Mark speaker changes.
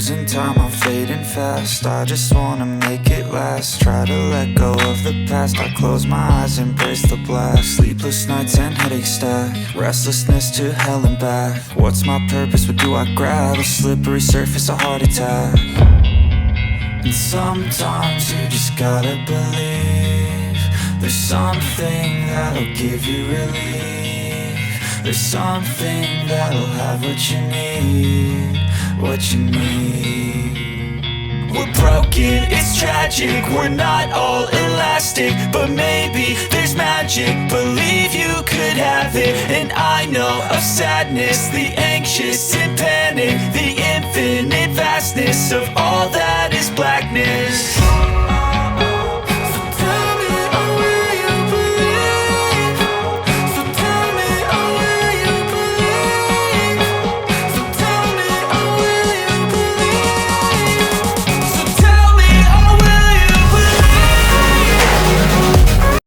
Speaker 1: losing time, I'm fading fast. I just wanna make it last. Try to let go of the past. I close my eyes, embrace the blast. Sleepless nights and headaches stack. Restlessness to hell and back. What's my purpose? What do I grab? A slippery surface, a heart attack. And sometimes you just gotta believe there's something that'll give you relief. There's something that'll have what you need, what you need. We're broken, it's tragic, we're not all elastic, but maybe there's magic. Believe you could have it. And I know of sadness, the anxious and panic, the infinite vastness of all that is blackness.